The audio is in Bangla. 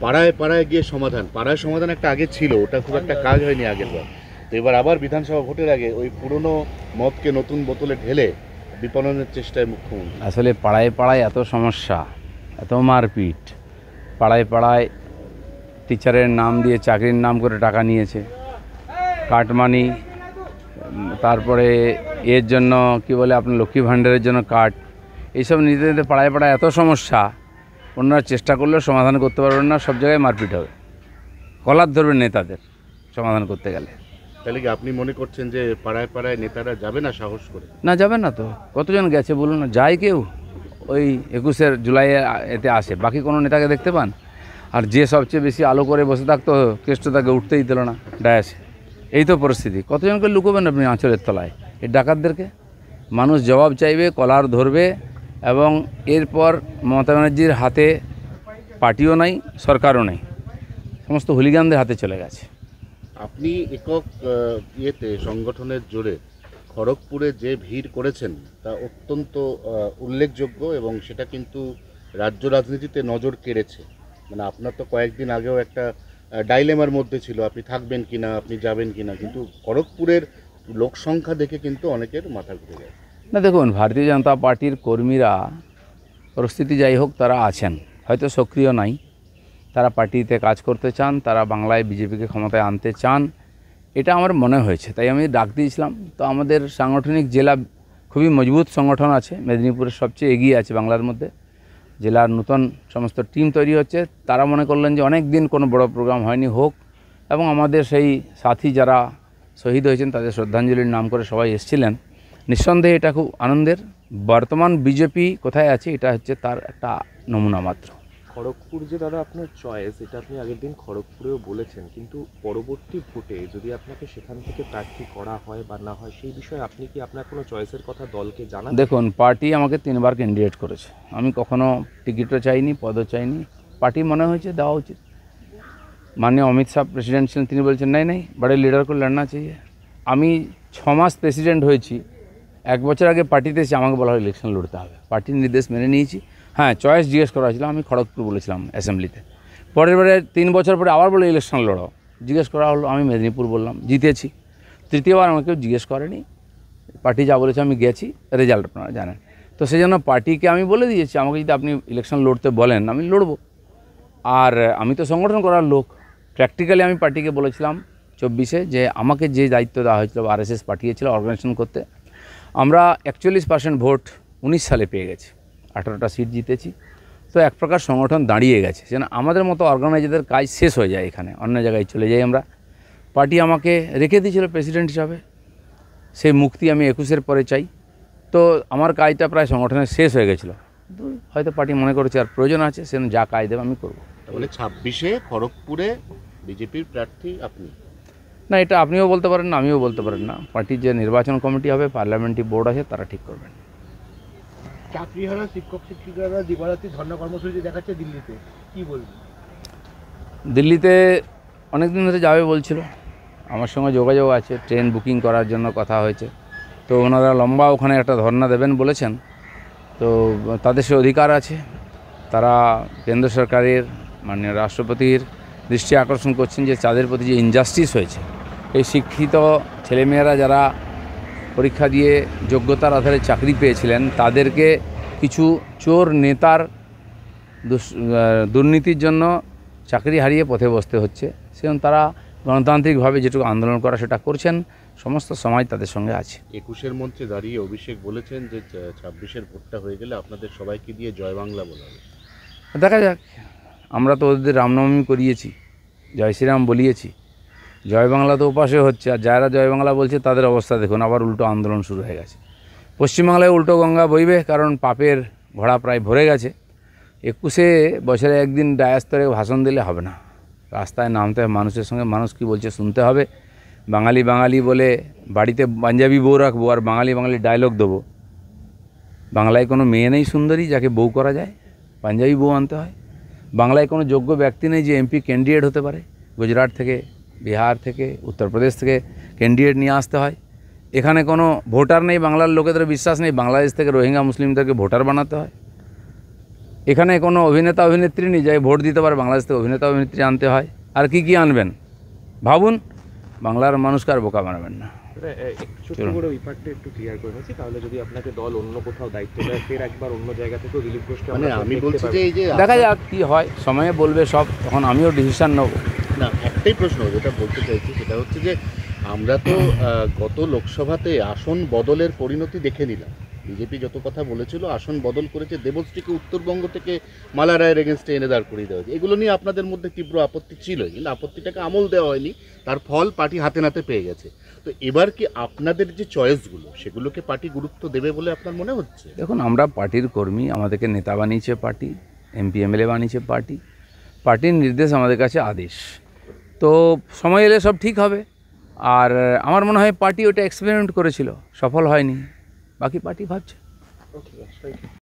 পাড়ায় পাড়ায় গিয়ে সমাধান, পাড়ায় সমাধান একটা আগে ছিল, ওটা খুব একটা কাজ হয়নি আগের বার। তো এবার আবার বিধানসভা ভোটের আগে ওই পুরনো মদকে নতুন বোতলে ঢেলে বিপণনের চেষ্টায় মুখ্যমন্ত্রী। আসলে পাড়ায় পাড়ায় এত সমস্যা, এত মারপিট, পাড়ায় পাড়ায় টিচারের নাম দিয়ে চাকরির নাম করে টাকা নিয়েছে, কাটমানি, তারপরে এর জন্য কি বলে আপনার লক্ষ্মী ভাণ্ডারের জন্য কাট, এইসব নিতে নিতে পাড়ায় পাড়ায় এত সমস্যা, ওনারা চেষ্টা করলেও সমাধান করতে পারবেন না। সব জায়গায় মারপিট হবে, কলার ধরবেন নেতাদের সমাধান করতে গেলে। তাহলে কি আপনি মনে করছেন যে পাড়ায় পাড়ায় নেতারা যাবে না সাহস করে? না, যাবেন না তো, কতজন গেছে বলুন না, যায় কেউ? ওই 21শে জুলাইয়ে এতে আসে, বাকি কোনো নেতাকে দেখতে পান? আর যে সবচেয়ে বেশি আলো করে বসে থাকতো কেষ্টতাকে উঠতেই দিল না ডায়াসে। এই তো পরিস্থিতি। কতজনকে লুকোবেন আপনি আঁচলের তলায়? এই ডাকাতদেরকে মানুষ জবাব চাইবে, কলার ধরবে। এবং এরপর মমতা ব্যানার্জির হাতে পার্টিও নাই, সরকারও নেই, সমস্ত হুলিগানদের হাতে চলে গেছে। আপনি একক ইয়েতে সংগঠনের জোরে খড়গপুরে যে ভিড় করেছেন তা অত্যন্ত উল্লেখযোগ্য, এবং সেটা কিন্তু রাজ্য রাজনীতিতে নজর কেড়েছে। মানে আপনার তো কয়েকদিন আগেও একটা ডাইলেমার মধ্যে ছিল, আপনি থাকবেন কিনা, আপনি যাবেন কিনা, কিন্তু খড়গপুরের লোক সংখ্যা দেখে কিন্তু অনেকের মাথা ঘুরে যায়। না দেখুন, ভারতীয় জনতা পার্টির কর্মীরা, পরিস্থিতি যাই হোক, তারা আছেন, হয়তো সক্রিয় নাই, তারা পার্টিতে কাজ করতে চান, তারা বাংলায় বিজেপিকে ক্ষমতায় আনতে চান, এটা আমার মনে হয়েছে, তাই আমি ডাক দিয়েছিলাম। তো আমাদের সাংগঠনিক জেলা খুবই মজবুত সংগঠন আছে, মেদিনীপুরের সবচেয়ে এগিয়ে আছে বাংলার মধ্যে। জেলার নতুন সমস্ত টিম তৈরি হচ্ছে, তারা মনে করলেন যে অনেক দিন কোনো বড় প্রোগ্রাম হয়নি, হোক। এবং আমাদের সেই সাথী যারা শহীদ হয়েছেন তাদের শ্রদ্ধাঞ্জলির নাম করে সবাই এসেছিলেন। নিঃসন্দেহে এটা খুব আনন্দের। বর্তমান বিজেপি কোথায় আছে এটা হচ্ছে তার একটা নমুনা মাত্র। খড়গপুর যে দাদা আপনার চয়েস, এটা আপনি আগের দিন খড়গপুরেও বলেছেন, কিন্তু পরবর্তী ভোটে যদি আপনাকে সেখান থেকে প্রার্থী করা হয় বা না হয়, সেই বিষয়ে আপনি কি আপনার কোনো চয়েসের কথা দলকে জানান? দেখুন, পার্টি আমাকে 3বার ক্যান্ডিডেট করেছে, আমি কখনো টিকিটও চাইনি, পদও চাইনি। পার্টি মনে হয়েছে দেওয়া উচিত। মাননীয় অমিত শাহ প্রেসিডেন্ট ছিলেন, তিনি বলছেন নাই নাই বড়ে লিডার কো লড়না চাইয়ে। আমি 6 মাস প্রেসিডেন্ট হয়েছি, 1 বছর আগে পার্টিতে এসে আমাকে বলা হয় ইলেকশন লড়তে হবে, পার্টির নির্দেশ মেনে নিয়েছি। হ্যাঁ, চয়েস জিজ্ঞেস করা হয়েছিল, আমি খড়গপুর বলেছিলাম অ্যাসেম্বলিতে। পরের বারে 3 বছর পরে আবার বলে ইলেকশন লড়ো, জিজ্ঞেস করা হলো, আমি মেদিনীপুর বললাম, জিতেছি। তৃতীয়বার আমাকে কেউ জিজ্ঞেস করেনি, পার্টি যা বলেছে আমি গেছি, রেজাল্ট আপনারা জানেন। তো সেই জন্য পার্টিকে আমি বলে দিয়েছি, আমাকে যদি আপনি ইলেকশন লড়তে বলেন আমি লড়বো। আর আমি তো সংগঠন করার লোক। প্র্যাকটিক্যালি আমি পার্টিকে বলেছিলাম 24-এ যে আমাকে যে দায়িত্ব দেওয়া হয়েছিল, আরএসএস পাঠিয়েছিল অর্গানাইজেশন করতে, আমরা 41% ভোট 19 সালে পেয়ে গেছি, 18টা সিট জিতেছি। তো এক প্রকার সংগঠন দাঁড়িয়ে গেছে, যেন আমাদের মতো অর্গানাইজারদের কাজ শেষ হয়ে যায়, এখানে অন্য জায়গায় চলে যাই আমরা। পার্টি আমাকে রেখে দিয়েছিল প্রেসিডেন্ট হিসাবে, সেই মুক্তি আমি 21-এর পরে চাই। তো আমার কাজটা প্রায় সংগঠনের শেষ হয়ে গেছিলো, হয়তো পার্টি মনে করেছে আর প্রয়োজন আছে, সেজন্য যা কাজ দেবে আমি করবো। তাহলে 26-এ খড়গপুরে বিজেপির প্রার্থী আপনি? না, এটা আপনিও বলতে পারেন না, আমিও বলতে পারেন না। পার্টির যে নির্বাচন কমিটি হবে, পার্লামেন্টারি বোর্ড আছে, তারা ঠিক করবেন। চাকরিহারা শিক্ষক শিক্ষিকারা দিবারাত্রি ধর্ণা কর্মসূচি দেখাচ্ছে দিল্লিতে, কি বলবেন? দিল্লিতে অনেক দিন ধরে যাবে বলছিল, আমার সঙ্গে যোগাযোগ আছে, ট্রেন বুকিং করার জন্য কথা হয়েছে। তো ওনারা লম্বা ওখানে একটা ধর্ণা দেবেন বলেছেন। তো তাদের সে অধিকার আছে, তারা কেন্দ্র সরকারের মাননীয় রাষ্ট্রপতির দৃষ্টি আকর্ষণ করছেন যে তাদের প্রতি যে ইনজাস্টিস হয়েছে, এই শিক্ষিত ছেলেমেয়েরা যারা পরীক্ষা দিয়ে যোগ্যতার আধারে চাকরি পেয়েছিলেন, তাদেরকে কিছু চোর নেতার দুর্নীতির জন্য চাকরি হারিয়ে পথে বসতে হচ্ছে। সেজন্য তারা গণতান্ত্রিকভাবে যেটুকু আন্দোলন করা সেটা করছেন, সমস্ত সমাজ তাদের সঙ্গে আছে। 21-এর মঞ্চে দাঁড়িয়ে অভিষেক বলেছেন যে 26-এর ভোটটা হয়ে গেলে আপনাদের সবাইকে দিয়ে জয় বাংলা বলা হবে। দেখা যাক, আমরা তো ওদের রামনবমী করিয়েছি, জয় শ্রীরাম বলিয়েছি, জয় বাংলা তো ওপাশে হচ্ছে। আর যারা জয় বাংলা বলছে তাদের অবস্থা দেখুন, আবার উল্টো আন্দোলন শুরু হয়ে গেছে। পশ্চিমবাংলায় উল্টো গঙ্গা বইবে, কারণ পাপের ঘোড়া প্রায় ভরে গেছে। 21-এ বছরে একদিন ডায়াস্তরে ভাষণ দিলে হবে না, রাস্তায় নামতে হবে, মানুষের সঙ্গে মানুষ কী বলছে শুনতে হবে। বাঙালি বাঙালি বলে বাড়িতে পাঞ্জাবি বউ রাখবো আর বাঙালি বাঙালি ডায়লগ দেবো। বাংলায় কোনো মেয়ে নেই সুন্দরী যাকে বউ করা যায়, পাঞ্জাবি বউ আনতে হয়। বাংলায় কোনো যোগ্য ব্যক্তি নেই যে এমপি ক্যান্ডিডেট হতে পারে, গুজরাট থেকে, বিহার থেকে, উত্তরপ্রদেশ থেকে ক্যান্ডিডেট নিয়ে আসতে হয়। এখানে কোনো ভোটার নেই, বাংলার লোকেদের বিশ্বাস নেই, বাংলাদেশ থেকে রোহিঙ্গা মুসলিমদেরকে ভোটার বানাতে হয়। এখানে কোনো অভিনেতা অভিনেত্রী নেই যাই ভোট দিতে পারে, বাংলাদেশ থেকে অভিনেতা অভিনেত্রী আনতে হয়। আর কি আনবেন ভাবুন, বাংলার মানুষকে আর বোকা বানাবেন না। একটু ছোট্ট করে ওই পার্টটা একটু ক্লিয়ার করে নিচ্ছি, তাহলে যদি আপনাকে দল অন্য কোথাও দায়িত্ব দেয়, ফের একবার অন্য জায়গা থেকেও দিলীপ ঘোষকে মানে আমরা আমি দেখতে বলছি পাবো। যে এই যে দেখা যাক কী হয়, সময়ে বলবে সব, তখন আমিও ডিসিশান নেব। না, একটাই প্রশ্ন যেটা বলতে চাইছি সেটা হচ্ছে যে আমরা তো গত লোকসভাতে আসন বদলের পরিণতি দেখে নিলাম। বিজেপি যত কথা বলেছিল আসন বদল করেছে, দেবশ্রীকে উত্তরবঙ্গ থেকে মালা রায়ের এগেনস্টে এনে দাঁড় করিয়ে দেওয়া হয়েছে। এগুলো নিয়ে আপনাদের মধ্যে তীব্র আপত্তি ছিল, কিন্তু আপত্তিটাকে আমল দেওয়া হয়নি, তার ফল পার্টি হাতে নাতে পেয়ে গেছে। তো এবার কি আপনাদের যে চয়েসগুলো সেগুলোকে পার্টি গুরুত্ব দেবে বলে আপনার মনে হচ্ছে? দেখুন, আমরা পার্টির কর্মী, আমাদেরকে নেতা বানিয়েছে পার্টি, এমপি এমএলএ বানিয়েছে পার্টি, পার্টির নির্দেশ আমাদের কাছে আদেশ। তো সময় এলে সব ঠিক হবে। আর আমার মনে হয় পার্টি ওটা এক্সপেরিমেন্ট করেছিল, সফল হয়নি, বাকি পার্টি ভাবছে। Okay, thank you.